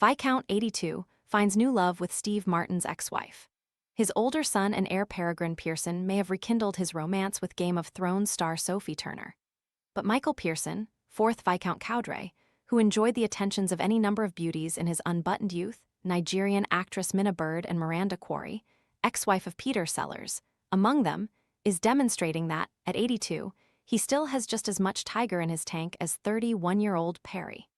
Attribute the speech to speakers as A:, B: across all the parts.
A: Viscount 82 finds new love with Steve Martin's ex-wife. His older son and heir Peregrine Pearson may have rekindled his romance with Game of Thrones star Sophie Turner. But Michael Pearson, 4th Viscount Cowdray, who enjoyed the attentions of any number of beauties in his unbuttoned youth, Nigerian actress Minah and Miranda Quarry, ex-wife of Peter Sellers, among them, is demonstrating that, at 82, he still has just as much tiger in his tank as 31-year-old Perry.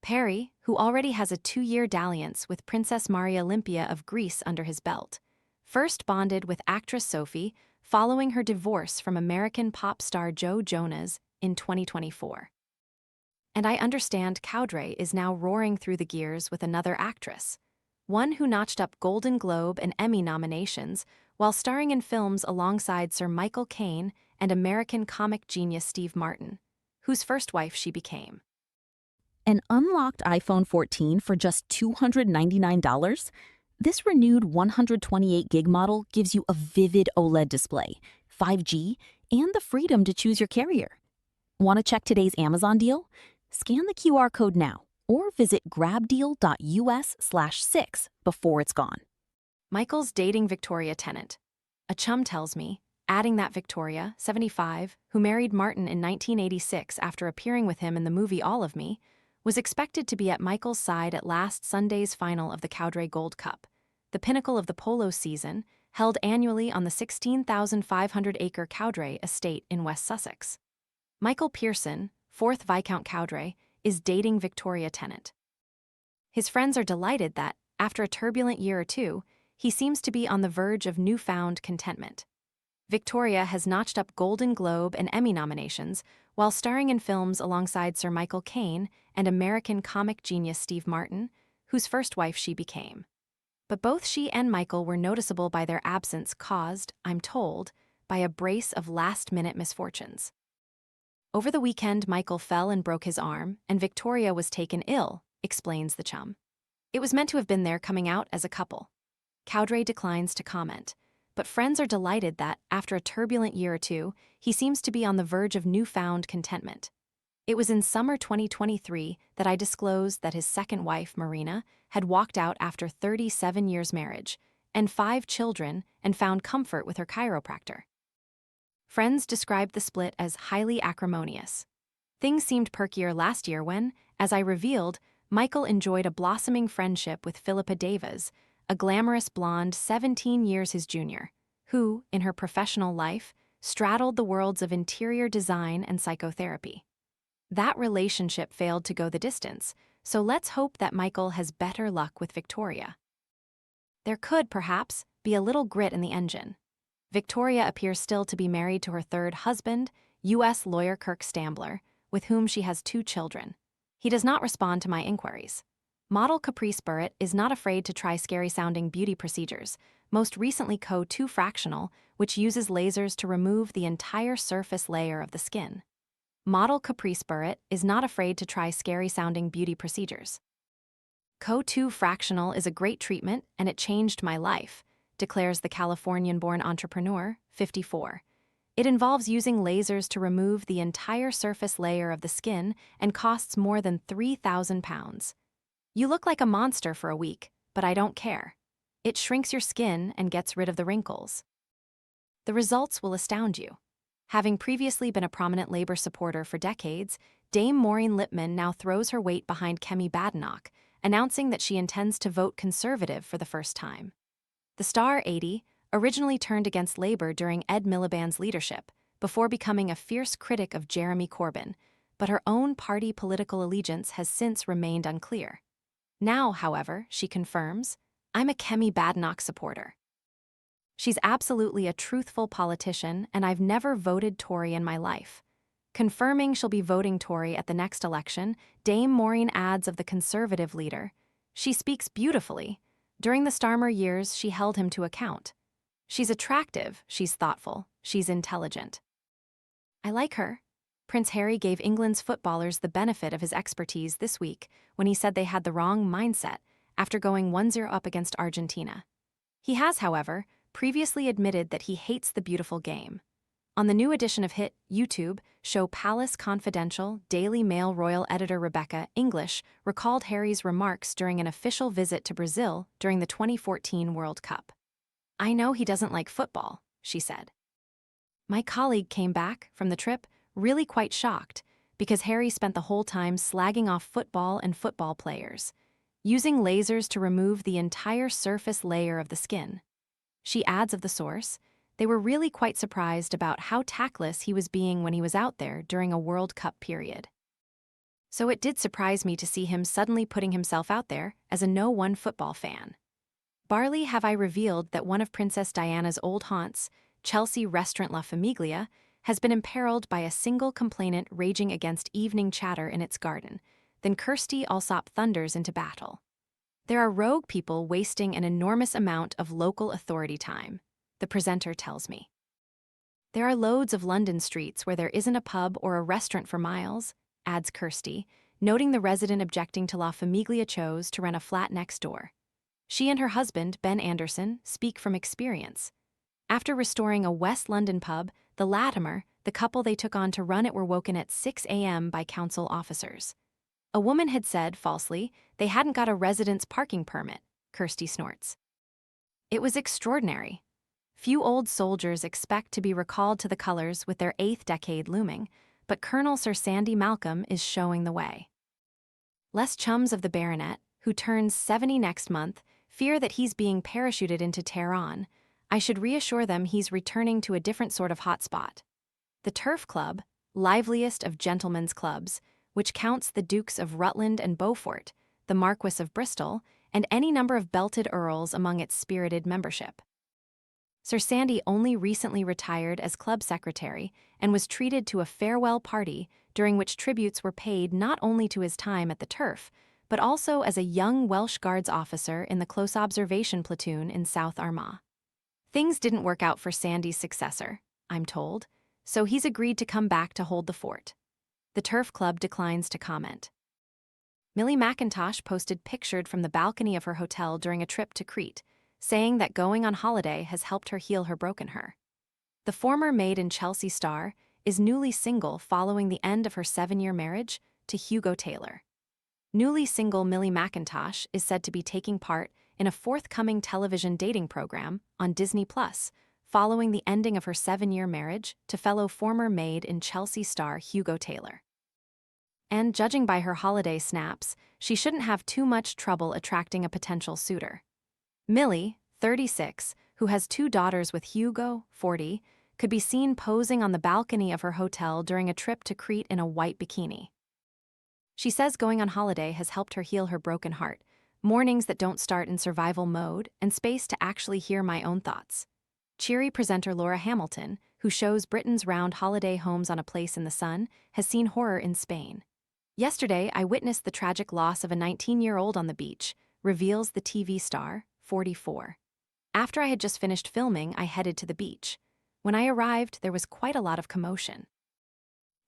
A: Perry, who already has a 2-year dalliance with Princess Maria-Olympia of Greece under his belt, first bonded with actress Sophie following her divorce from American pop star Joe Jonas in 2024. And I understand Cowdray is now roaring through the gears with another actress, one who notched up Golden Globe and Emmy nominations while starring in films alongside Sir Michael Caine and American comic genius Steve Martin, whose first wife she became.
B: An unlocked iPhone 14 for just $299? This renewed 128GB model gives you a vivid OLED display, 5G, and the freedom to choose your carrier. Want to check today's Amazon deal? Scan the QR code now or visit grabdeal.us/6 before it's gone.
A: Michael's dating Victoria Tennant. A chum tells me, adding that Victoria, 75, who married Martin in 1986 after appearing with him in the movie All of Me, was expected to be at Michael's side at last Sunday's final of the Cowdray Gold Cup, the pinnacle of the polo season, held annually on the 16,500-acre Cowdray estate in West Sussex. Michael Pearson, 4th Viscount Cowdray, is dating Victoria Tennant. His friends are delighted that, after a turbulent year or two, he seems to be on the verge of newfound contentment. Victoria has notched up Golden Globe and Emmy nominations while starring in films alongside Sir Michael Caine and American comic genius Steve Martin, whose first wife she became. But both she and Michael were noticeable by their absence caused, I'm told, by a brace of last-minute misfortunes. Over the weekend, Michael fell and broke his arm, and Victoria was taken ill, explains the chum. It was meant to have been there coming out as a couple. Cowdray declines to comment, but friends are delighted that, after a turbulent year or two, he seems to be on the verge of newfound contentment. It was in summer 2023 that I disclosed that his second wife, Miranda, had walked out after 37 years' marriage and 5 children and found comfort with her chiropractor. Friends described the split as highly acrimonious. Things seemed perkier last year when, as I revealed, Michael enjoyed a blossoming friendship with Philippa Davis, a glamorous blonde 17 years his junior, who, in her professional life, straddled the worlds of interior design and psychotherapy. That relationship failed to go the distance, so let's hope that Michael has better luck with Victoria. There could, perhaps, be a little grit in the engine. Victoria appears still to be married to her third husband, U.S. lawyer Kirk Stambler, with whom she has 2 children. He does not respond to my inquiries. Model Caprice Burrett is not afraid to try scary-sounding beauty procedures, most recently Co-2 fractional, which uses lasers to remove the entire surface layer of the skin. Model Caprice Burrett is not afraid to try scary-sounding beauty procedures. Co-2 fractional is a great treatment and it changed my life, declares the Californian-born entrepreneur, 54. It involves using lasers to remove the entire surface layer of the skin and costs more than £3,000. You look like a monster for a week, but I don't care. It shrinks your skin and gets rid of the wrinkles. The results will astound you. Having previously been a prominent Labour supporter for decades, Dame Maureen Lipman now throws her weight behind Kemi Badenoch, announcing that she intends to vote Conservative for the first time. The star 80 originally turned against Labour during Ed Miliband's leadership, before becoming a fierce critic of Jeremy Corbyn, but her own party political allegiance has since remained unclear. Now, however, she confirms, I'm a Kemi Badenoch supporter. She's absolutely a truthful politician, and I've never voted Tory in my life. Confirming she'll be voting Tory at the next election, Dame Maureen adds of the Conservative leader, she speaks beautifully. During the Starmer years, she held him to account. She's attractive, she's thoughtful, she's intelligent. I like her. Prince Harry gave England's footballers the benefit of his expertise this week when he said they had the wrong mindset after going 1-0 up against Argentina. He has, however, previously admitted that he hates the beautiful game. On the new edition of Hit YouTube show Palace Confidential, Daily Mail royal editor Rebecca English recalled Harry's remarks during an official visit to Brazil during the 2014 World Cup. "I know he doesn't like football," she said. "My colleague came back from the trip really quite shocked because Harry spent the whole time slagging off football and football players, using lasers to remove the entire surface layer of the skin." She adds of the source, "They were really quite surprised about how tactless he was being when he was out there during a World Cup period. So it did surprise me to see him suddenly putting himself out there as a no-one football fan." Barely have I revealed that one of Princess Diana's old haunts, Chelsea restaurant La Famiglia, has been imperiled by a single complainant raging against evening chatter in its garden, then Kirsty Allsop thunders into battle. "There are rogue people wasting an enormous amount of local authority time," the presenter tells me. "There are loads of London streets where there isn't a pub or a restaurant for miles," adds Kirsty, noting the resident objecting to La Famiglia chose to rent a flat next door. She and her husband, Ben Anderson, speak from experience. After restoring a West London pub, the Latimer, the couple they took on to run it were woken at 6 a.m. by council officers. A woman had said, falsely, they hadn't got a residence parking permit, Kirsty snorts. "It was extraordinary. Few old soldiers expect to be recalled to the colors with their 8th decade looming, but Colonel Sir Sandy Malcolm is showing the way." Less chums of the baronet, who turns 70 next month, fear that he's being parachuted into Tehran. I should reassure them he's returning to a different sort of hotspot. The Turf Club, liveliest of gentlemen's clubs, which counts the Dukes of Rutland and Beaufort, the Marquess of Bristol, and any number of belted earls among its spirited membership. Sir Sandy only recently retired as club secretary and was treated to a farewell party during which tributes were paid not only to his time at the Turf, but also as a young Welsh Guards officer in the close observation platoon in South Armagh. Things didn't work out for Sandy's successor, I'm told, so he's agreed to come back to hold the fort. The Turf Club declines to comment. Millie Mackintosh posted pictured from the balcony of her hotel during a trip to Crete, saying that going on holiday has helped her heal her broken her. The former Made in Chelsea star is newly single following the end of her 7-year marriage to Hugo Taylor. Newly single Millie Mackintosh is said to be taking part in a forthcoming television dating program on Disney+, following the ending of her 7-year marriage to fellow former Made in Chelsea star Hugo Taylor. And judging by her holiday snaps, she shouldn't have too much trouble attracting a potential suitor. Millie, 36, who has 2 daughters with Hugo, 40, could be seen posing on the balcony of her hotel during a trip to Crete in a white bikini. She says going on holiday has helped her heal her broken heart, mornings that don't start in survival mode, and space to actually hear my own thoughts. Cheery presenter Laura Hamilton, who shows Britain's round holiday homes on a place in the sun, has seen horror in Spain. "Yesterday, I witnessed the tragic loss of a 19-year-old on the beach," reveals the TV star, 44. "After I had just finished filming, I headed to the beach. When I arrived, there was quite a lot of commotion.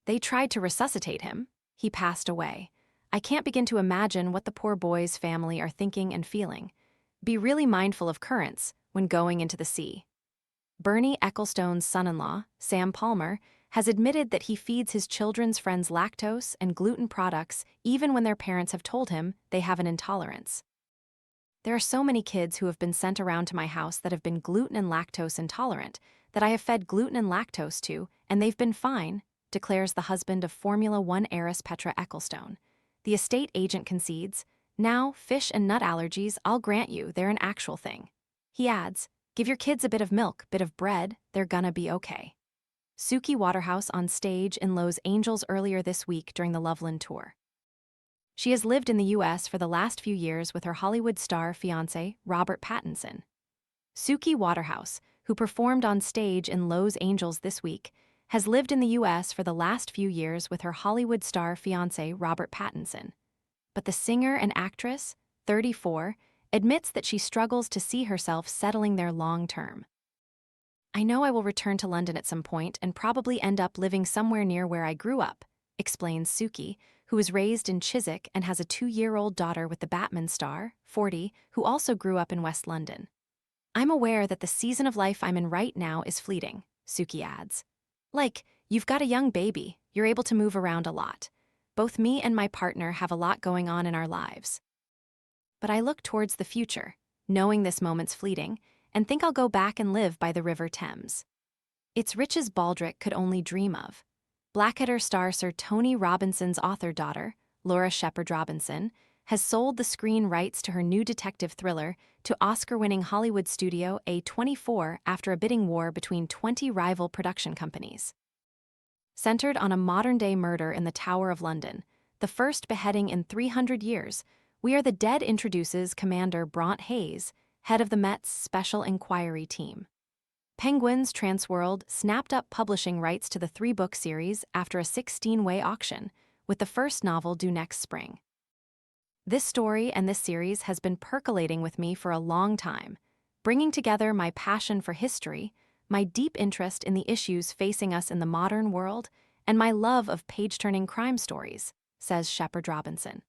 A: They tried to resuscitate him. He passed away. I can't begin to imagine what the poor boy's family are thinking and feeling. Be really mindful of currents when going into the sea." Bernie Ecclestone's son-in-law, Sam Palmer, has admitted that he feeds his children's friends lactose and gluten products even when their parents have told him they have an intolerance. "There are so many kids who have been sent around to my house that have been gluten and lactose intolerant that I have fed gluten and lactose to, and they've been fine," declares the husband of Formula One heiress Petra Ecclestone. The estate agent concedes, "Now, fish and nut allergies, I'll grant you, they're an actual thing." He adds, "Give your kids a bit of milk, bit of bread, they're gonna be okay." Suki Waterhouse on stage in Los Angeles earlier this week during the Loveland tour. She has lived in the U.S. for the last few years with her Hollywood star fiancé, Robert Pattinson. Suki Waterhouse, who performed on stage in Los Angeles this week, has lived in the U.S. for the last few years with her Hollywood star fiancé, Robert Pattinson. But the singer and actress, 34, admits that she struggles to see herself settling there long-term. "I know I will return to London at some point and probably end up living somewhere near where I grew up," explains Suki, who was raised in Chiswick and has a 2-year-old daughter with the Batman star, 40, who also grew up in West London. "I'm aware that the season of life I'm in right now is fleeting," Suki adds. Like, you've got a young baby, you're able to move around a lot. Both me and my partner have a lot going on in our lives. But I look towards the future, knowing this moment's fleeting, and think I'll go back and live by the River Thames. It's riches Baldric could only dream of. Blackadder star Sir Tony Robinson's author daughter, Laura Shepard Robinson, has sold the screen rights to her new detective thriller to Oscar-winning Hollywood studio A24 after a bidding war between 20 rival production companies. Centered on a modern-day murder in the Tower of London, the first beheading in 300 years, We Are the Dead introduces Commander Bront Hayes, head of the Met's Special Inquiry Team. Penguin's Transworld snapped up publishing rights to the 3-book series after a 16-way auction, with the first novel due next spring. This story and this series has been percolating with me for a long time, bringing together my passion for history, my deep interest in the issues facing us in the modern world, and my love of page-turning crime stories, says Shepard Robinson.